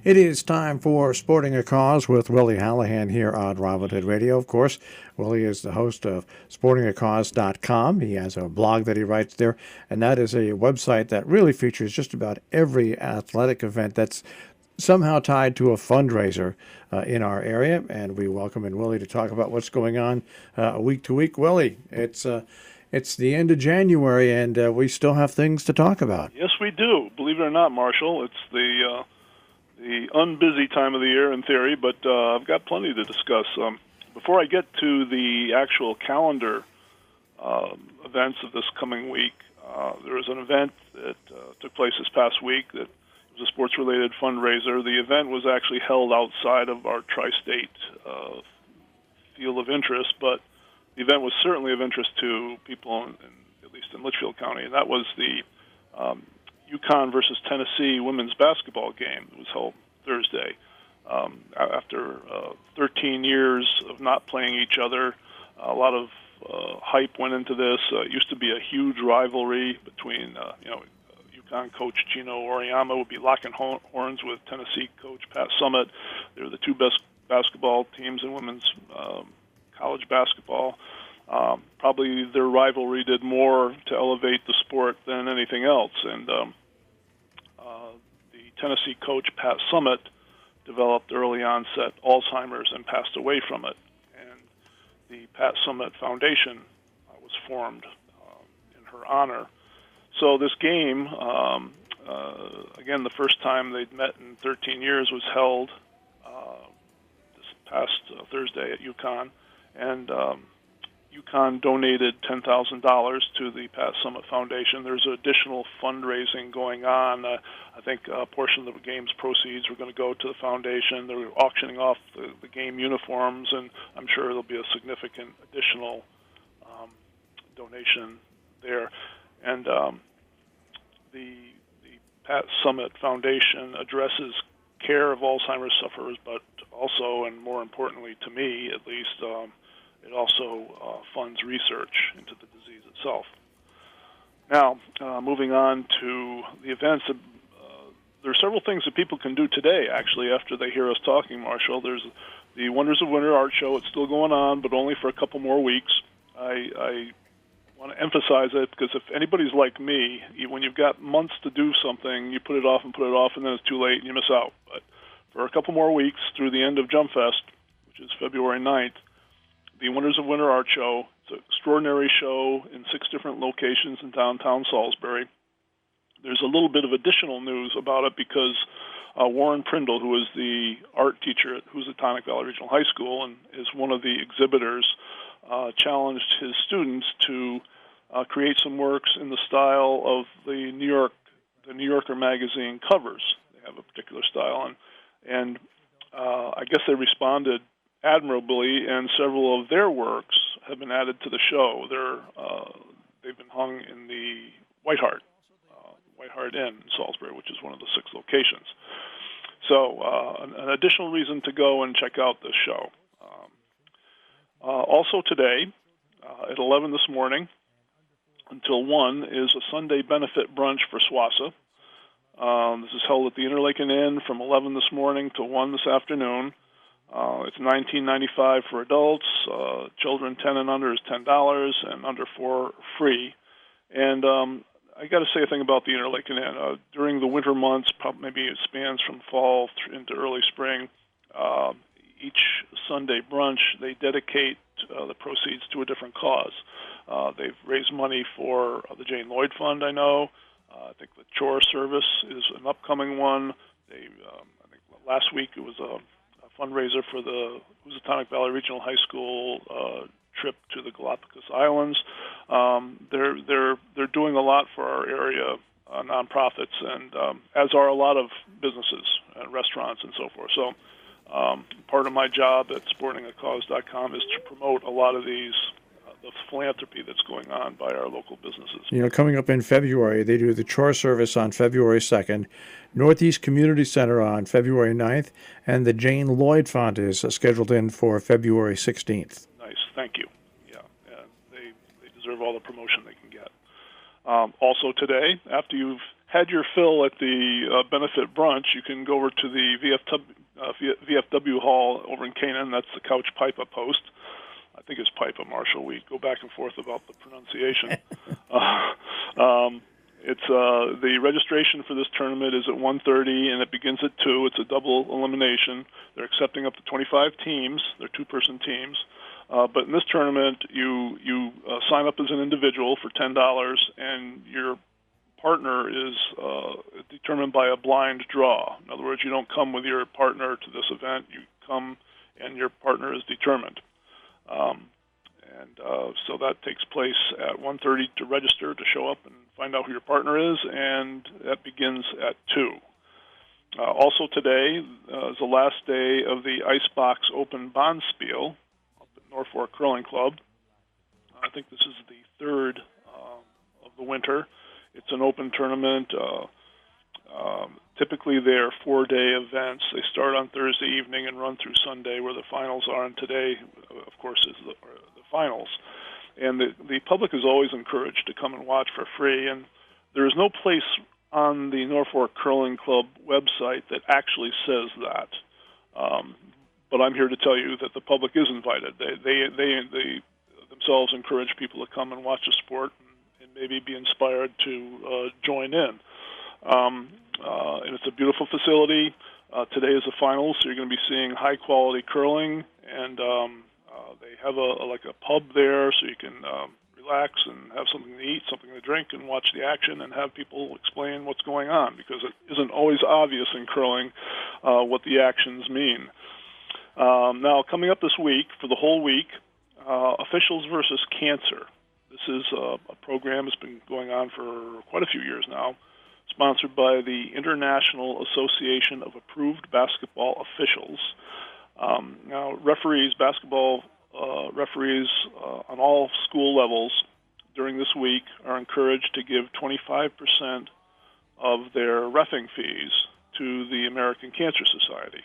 It is time for Sporting a Cause with Willie Hallihan here on Robin Hood Radio. Of course, Willie is the host of sportingacause.com. He has a blog that he writes there, and that is a website that really features just about every athletic event that's somehow tied to a fundraiser in our area. And we welcome in Willie to talk about what's going on week to week. Willie, it's the end of January, and we still have things to talk about. Yes, we do. Believe it or not, Marshall, it's the unbusy time of the year in theory, but I've got plenty to discuss. Before I get to the actual calendar events of this coming week, there was an event that took place this past week that was a sports-related fundraiser. The event was actually held outside of our tri-state field of interest, but the event was certainly of interest to people, at least in Litchfield County, and that was the UConn versus Tennessee women's basketball game. It was held Thursday. After 13 years of not playing each other, a lot of hype went into this. It used to be a huge rivalry between, UConn coach Gino Oriama would be locking horns with Tennessee coach Pat Summitt. They were the two best basketball teams in women's college basketball. Probably their rivalry did more to elevate the sport than anything else. And the Tennessee coach, Pat Summitt, developed early onset Alzheimer's and passed away from it. And the Pat Summitt Foundation was formed in her honor. So this game, again, the first time they'd met in 13 years, was held this past Thursday at UConn. And UConn donated $10,000 to the Pat Summitt Foundation. There's additional fundraising going on. I think a portion of the game's proceeds were going to go to the foundation. They're auctioning off the game uniforms, and I'm sure there'll be a significant additional donation there. And the Pat Summitt Foundation addresses care of Alzheimer's sufferers, but also, and more importantly to me at least, it also funds research into the disease itself. Now, moving on to the events, there are several things that people can do today, actually, after they hear us talking, Marshall. There's the Wonders of Winter art show. It's still going on, but only for a couple more weeks. I want to emphasize it because if anybody's like me, when you've got months to do something, you put it off, and then it's too late and you miss out. But for a couple more weeks through the end of Jump Fest, which is February 9th, the Wonders of Winter Art Show. It's an extraordinary show in 6 different locations in downtown Salisbury. There's a little bit of additional news about it because Warren Prindle, who is the art teacher at Housatonic Valley Regional High School and is one of the exhibitors, challenged his students to create some works in the style of the New Yorker magazine covers. They have a particular style, and I guess they responded admirably, and several of their works have been added to the show. They've been hung in the White Hart Inn in Salisbury, which is one of the 6 locations. So an additional reason to go and check out this show. Also today, at 11 this morning until 1, is a Sunday benefit brunch for SWASA. This is held at the Interlaken Inn from 11 this morning to 1 this afternoon. It's $19.95 for adults. Children 10 and under is $10, and under 4 free. And I got to say a thing about the Interlaken Inn. During the winter months, maybe it spans from fall into early spring. Each Sunday brunch, they dedicate the proceeds to a different cause. They've raised money for the Jane Lloyd Fund, I know. I think the Chore Service is an upcoming one. I think last week it was a fundraiser for the Housatonic Valley Regional High School trip to the Galapagos Islands. They're doing a lot for our area nonprofits, and as are a lot of businesses, restaurants, and so forth. So part of my job at sportingacause.com is to promote a lot of these the philanthropy that's going on by our local businesses. You know, coming up in February, they do the Chore Service on February 2nd, Northeast Community Center on February 9th, and the Jane Lloyd Fund is scheduled in for February 16th. Nice, thank you. Yeah, they deserve all the promotion they can get. Also today, after you've had your fill at the benefit brunch, you can go over to the VFW hall over in Canaan. That's the Couch Pipa Post. I think it's Pipa, Marshall. We go back and forth about the pronunciation. It's the registration for this tournament is at 1:30 and it begins at 2. It's a double elimination. They're accepting up to 25 teams. They're two-person teams. But in this tournament, you sign up as an individual for $10, and your partner is determined by a blind draw. In other words, you don't come with your partner to this event. You come, and your partner is determined. So that takes place at 1:30 to register, to show up and find out who your partner is, and that begins at 2. Also today is the last day of the Icebox Open Bonspiel up at Norfolk Curling Club. I think this is the third of the winter. It's an open tournament. Typically, they're 4-day events. They start on Thursday evening and run through Sunday, where the finals are. And today, of course, is the finals. And the public is always encouraged to come and watch for free. And there is no place on the Norfolk Curling Club website that actually says that. But I'm here to tell you that the public is invited. They themselves encourage people to come and watch the sport and maybe be inspired to join in. And it's a beautiful facility. Today is the finals, so you're going to be seeing high-quality curling, and they have a pub there, so you can relax and have something to eat, something to drink, and watch the action and have people explain what's going on, because it isn't always obvious in curling what the actions mean. Now, coming up this week, for the whole week, Officials versus Cancer. This is a program that's been going on for quite a few years now, sponsored by the International Association of Approved Basketball Officials. Now, basketball referees on all school levels during this week are encouraged to give 25% of their reffing fees to the American Cancer Society.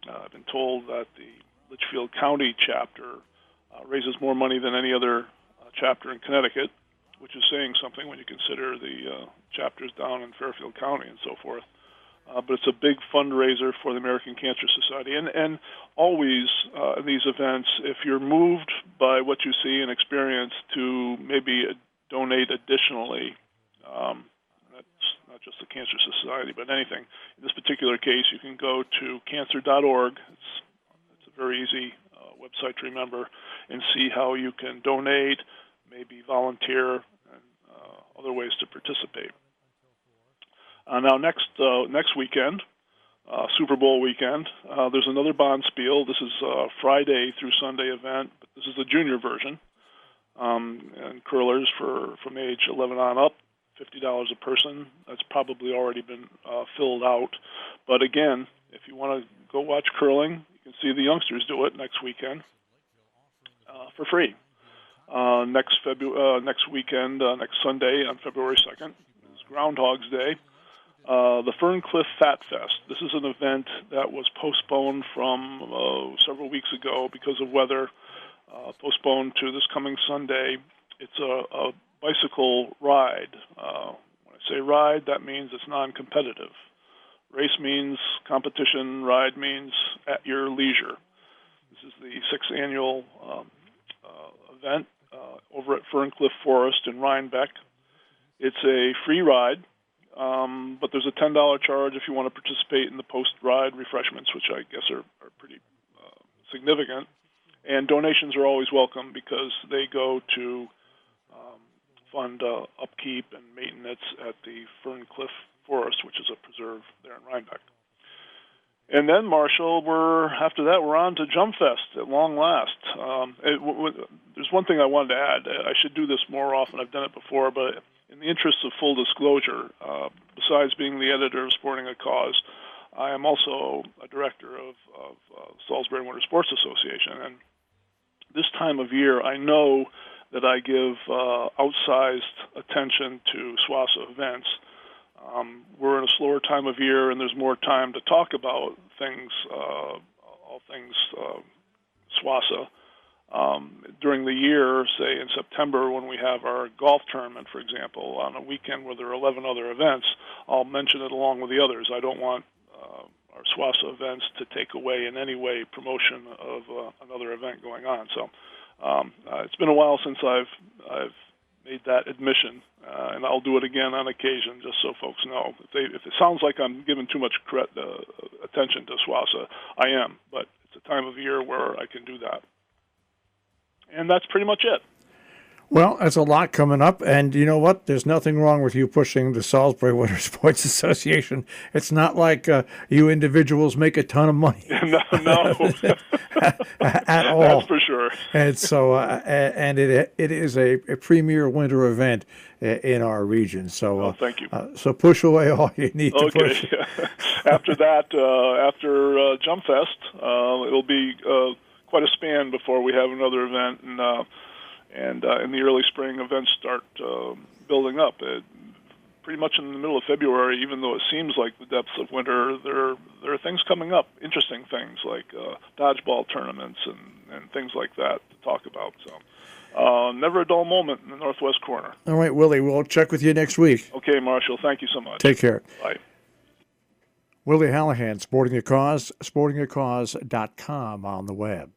I've been told that the Litchfield County chapter raises more money than any other chapter in Connecticut, which is saying something when you consider the chapters down in Fairfield County and so forth. But it's a big fundraiser for the American Cancer Society. And always in these events, if you're moved by what you see and experience to maybe donate additionally, that's not just the Cancer Society, but anything. In this particular case, you can go to cancer.org. It's a very easy website to remember, and see how you can donate, maybe volunteer, and other ways to participate. Now, next weekend, Super Bowl weekend, there's another Bonspiel. This is a Friday through Sunday event, but this is the junior version. And curlers from age 11 on up, $50 a person. That's probably already been filled out. But again, if you want to go watch curling, you can see the youngsters do it next weekend for free. Next weekend, next Sunday on February 2nd, is Groundhog's Day. The Ferncliff Fat Fest. This is an event that was postponed from several weeks ago because of weather, postponed to this coming Sunday. It's a bicycle ride. When I say ride, that means it's non-competitive. Race means competition, ride means at your leisure. This is the 6th annual event over at Ferncliff Forest in Rhinebeck. It's a free ride, but there's a $10 charge if you want to participate in the post-ride refreshments, which I guess are pretty significant. And donations are always welcome because they go to fund upkeep and maintenance at the Ferncliff Forest, which is a preserve there in Rhinebeck. And then, Marshall, after that, we're on to Jump Fest at long last. There's one thing I wanted to add. I should do this more often. I've done it before, but in the interest of full disclosure, besides being the editor of Sporting a Cause, I am also a director of Salisbury Winter Sports Association. And this time of year, I know that I give outsized attention to SWASA events. We're in a slower time of year, and there's more time to talk about things, all things SWASA. During the year, say in September when we have our golf tournament, for example, on a weekend where there are 11 other events, I'll mention it along with the others. I don't want our SWASA events to take away in any way promotion of another event going on. So it's been a while since I've made that admission, and I'll do it again on occasion, just so folks know. If it sounds like I'm giving too much attention to SWASA, I am, but it's a time of year where I can do that. And that's pretty much it. Well, there's a lot coming up, and you know what? There's nothing wrong with you pushing the Salisbury Winter Sports Association. It's not like you individuals make a ton of money. No. At all. That's for sure. And so, and it is a premier winter event in our region. So, thank you. So push away all you need to push. After that, after Jump Fest, it'll be quite a span before we have another event, and in the early spring, events start building up. Pretty much in the middle of February, even though it seems like the depths of winter, there are things coming up, interesting things like dodgeball tournaments and things like that to talk about. So never a dull moment in the Northwest Corner. All right, Willie, we'll check with you next week. Okay, Marshall, thank you so much. Take care. Bye. Willie Hallihan, Sporting a Cause, sportingacause.com on the web.